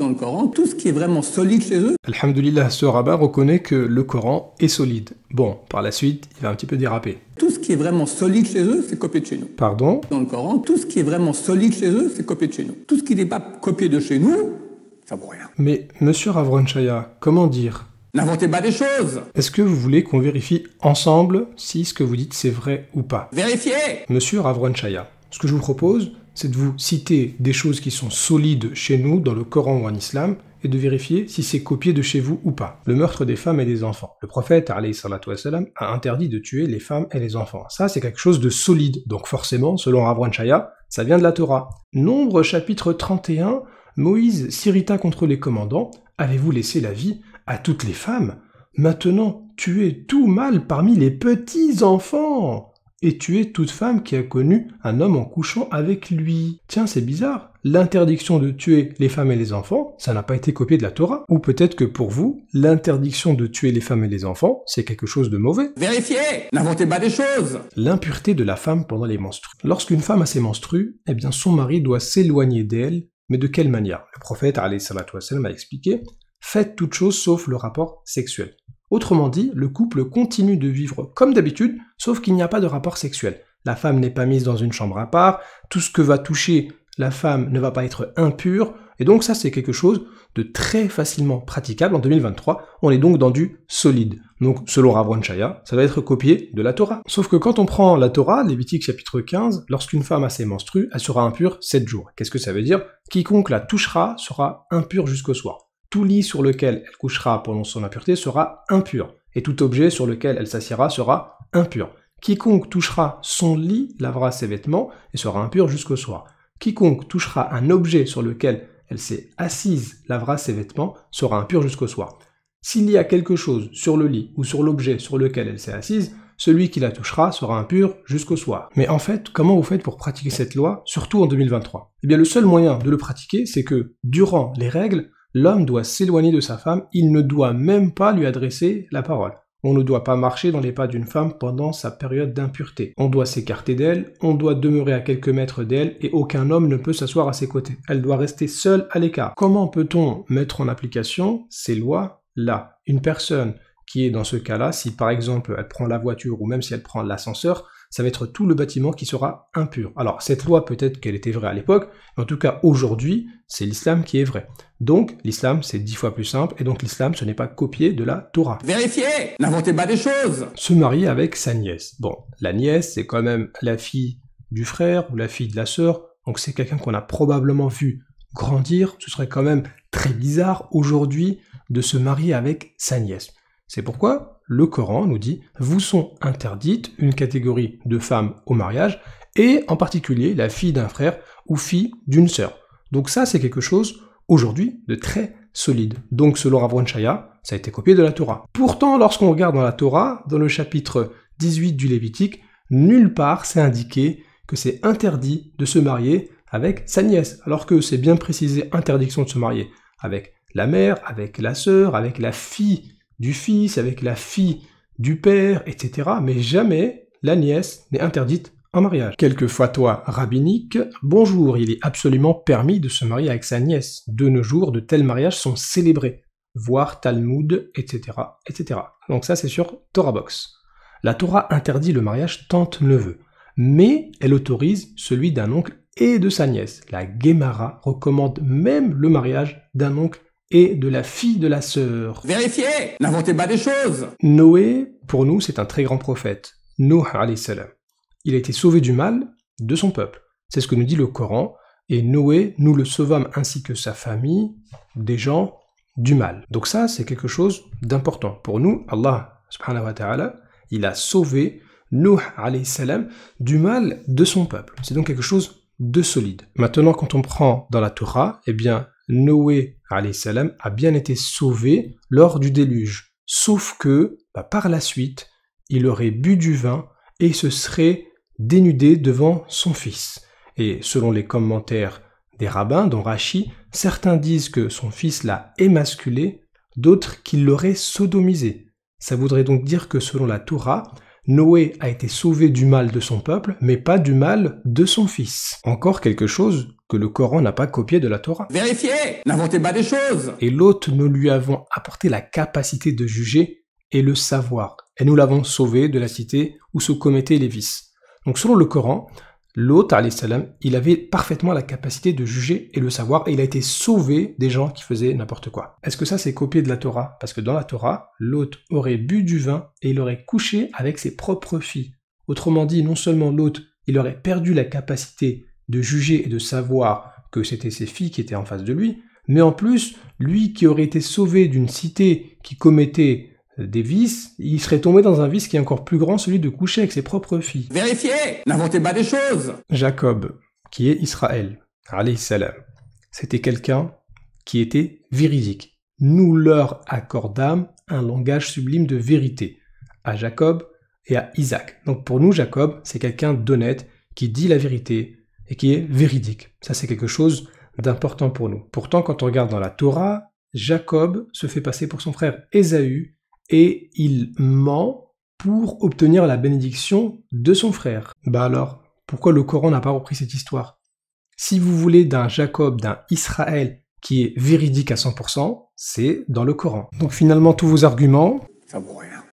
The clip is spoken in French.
dans le Coran, tout ce qui est vraiment solide chez eux. Alhamdulillah, ce rabbin reconnaît que le Coran est solide. Bon, par la suite, il va un petit peu déraper. Tout ce qui est vraiment solide chez eux, c'est copié de chez nous. Pardon? Dans le Coran, tout ce qui est vraiment solide chez eux, c'est copié de chez nous. Tout ce qui n'est pas copié de chez nous, ça vaut rien. Mais, monsieur Ravron Chaya, comment dire? N'inventez pas des choses. Est-ce que vous voulez qu'on vérifie ensemble si ce que vous dites c'est vrai ou pas? Vérifiez. Monsieur Ravron Chaya, ce que je vous propose, c'est de vous citer des choses qui sont solides chez nous, dans le Coran ou en islam, et de vérifier si c'est copié de chez vous ou pas. Le meurtre des femmes et des enfants. Le prophète, alayhi salatu wassalam, a interdit de tuer les femmes et les enfants. Ça, c'est quelque chose de solide. Donc forcément, selon Ravron Chaya, ça vient de la Torah. Nombre chapitre 31, Moïse s'irrita contre les commandants. Avez-vous laissé la vie à toutes les femmes? Maintenant, tuez tout mâle parmi les petits-enfants et tuez toute femme qui a connu un homme en couchant avec lui. Tiens, c'est bizarre. L'interdiction de tuer les femmes et les enfants, ça n'a pas été copié de la Torah. Ou peut-être que pour vous, l'interdiction de tuer les femmes et les enfants, c'est quelque chose de mauvais. Vérifiez. N'inventez pas des choses. L'impureté de la femme pendant les menstrues. Lorsqu'une femme a ses menstrues, eh bien son mari doit s'éloigner d'elle. Mais de quelle manière? Le prophète, alayhi salatu wassalam, a expliqué: faites toute chose sauf le rapport sexuel. Autrement dit, le couple continue de vivre comme d'habitude, sauf qu'il n'y a pas de rapport sexuel. La femme n'est pas mise dans une chambre à part, tout ce que va toucher la femme ne va pas être impur, et donc ça c'est quelque chose de très facilement praticable en 2023, on est donc dans du solide. Donc selon Ravron Chaya, ça va être copié de la Torah. Sauf que quand on prend la Torah, Lévitique chapitre 15, lorsqu'une femme a ses menstrues, elle sera impure 7 jours. Qu'est-ce que ça veut dire? Quiconque la touchera sera impur jusqu'au soir. Tout lit sur lequel elle couchera pendant son impureté sera impur, et tout objet sur lequel elle s'assiera sera impur. Quiconque touchera son lit lavera ses vêtements et sera impur jusqu'au soir. Quiconque touchera un objet sur lequel elle s'est assise lavera ses vêtements, sera impur jusqu'au soir. S'il y a quelque chose sur le lit ou sur l'objet sur lequel elle s'est assise, celui qui la touchera sera impur jusqu'au soir. Mais en fait, comment vous faites pour pratiquer cette loi, surtout en 2023? Eh bien, le seul moyen de le pratiquer, c'est que, durant les règles, l'homme doit s'éloigner de sa femme, il ne doit même pas lui adresser la parole. On ne doit pas marcher dans les pas d'une femme pendant sa période d'impureté. On doit s'écarter d'elle, on doit demeurer à quelques mètres d'elle, et aucun homme ne peut s'asseoir à ses côtés. Elle doit rester seule à l'écart. Comment peut-on mettre en application ces lois-là? Une personne qui est dans ce cas-là, si par exemple elle prend la voiture, ou même si elle prend l'ascenseur, ça va être tout le bâtiment qui sera impur. Alors cette loi, peut-être qu'elle était vraie à l'époque, mais en tout cas aujourd'hui, c'est l'islam qui est vrai. Donc l'islam c'est 10 fois plus simple, et donc l'islam ce n'est pas copié de la Torah. Vérifiez. N'inventez pas des choses. Se marier avec sa nièce. Bon, la nièce c'est quand même la fille du frère ou la fille de la sœur, donc c'est quelqu'un qu'on a probablement vu grandir. Ce serait quand même très bizarre aujourd'hui de se marier avec sa nièce. C'est pourquoi le Coran nous dit « vous sont interdites une catégorie de femmes au mariage, et en particulier la fille d'un frère ou fille d'une sœur ». Donc ça, c'est quelque chose, aujourd'hui, de très solide. Donc selon Ravron Chaya, ça a été copié de la Torah. Pourtant, lorsqu'on regarde dans la Torah, dans le chapitre 18 du Lévitique, nulle part c'est indiqué que c'est interdit de se marier avec sa nièce, alors que c'est bien précisé interdiction de se marier avec la mère, avec la sœur, avec la fille du fils, avec la fille du père, etc. Mais jamais la nièce n'est interdite en mariage. Quelques fatwas rabbiniques. Bonjour, il est absolument permis de se marier avec sa nièce. De nos jours, de tels mariages sont célébrés. Voir Talmud, etc., etc. Donc ça, c'est sur Torah Box. La Torah interdit le mariage tante-neveu, mais elle autorise celui d'un oncle et de sa nièce. La Guémara recommande même le mariage d'un oncle et de la fille de la sœur. Vérifiez. N'inventez pas des choses. Noé, pour nous, c'est un très grand prophète. Nuh alayhi salam. Il a été sauvé du mal de son peuple. C'est ce que nous dit le Coran. Et Noé, nous le sauvâmes ainsi que sa famille, des gens du mal. Donc ça, c'est quelque chose d'important. Pour nous, Allah, subhanahu wa ta'ala, il a sauvé Nuh alayhi salam du mal de son peuple. C'est donc quelque chose de solide. Maintenant, quand on prend dans la Torah, eh bien, Noé alayhi salam a bien été sauvé lors du déluge. Sauf que, par la suite, il aurait bu du vin et se serait dénudé devant son fils. Et selon les commentaires des rabbins, dont Rashi, certains disent que son fils l'a émasculé, d'autres qu'il l'aurait sodomisé. Ça voudrait donc dire que selon la Torah, Noé a été sauvé du mal de son peuple, mais pas du mal de son fils. Encore quelque chose que le Coran n'a pas copié de la Torah. Vérifiez, n'inventez pas des choses. Et l'autre, nous lui avons apporté la capacité de juger et le savoir. Et nous l'avons sauvé de la cité où se commettaient les vices. Donc selon le Coran, l'autre, alayhi salam, il avait parfaitement la capacité de juger et le savoir, et il a été sauvé des gens qui faisaient n'importe quoi. Est-ce que ça c'est copié de la Torah? Parce que dans la Torah, l'autre aurait bu du vin et il aurait couché avec ses propres filles. Autrement dit, non seulement l'autre, il aurait perdu la capacité de juger et de savoir que c'était ses filles qui étaient en face de lui, mais en plus, lui qui aurait été sauvé d'une cité qui commettait des vices, il serait tombé dans un vice qui est encore plus grand, celui de coucher avec ses propres filles. Vérifiez, n'inventez pas des choses. Jacob, qui est Israël, alayhi salam, c'était quelqu'un qui était véridique. Nous leur accordâmes un langage sublime de vérité à Jacob et à Isaac. Donc pour nous, Jacob, c'est quelqu'un d'honnête, qui dit la vérité et qui est véridique. Ça, c'est quelque chose d'important pour nous. Pourtant, quand on regarde dans la Torah, Jacob se fait passer pour son frère Ésaü, et il ment pour obtenir la bénédiction de son frère. Bah alors, pourquoi le Coran n'a pas repris cette histoire? Si vous voulez d'un Jacob, d'un Israël qui est véridique à 100%, c'est dans le Coran. Donc finalement, tous vos arguments, Ça vaut rien.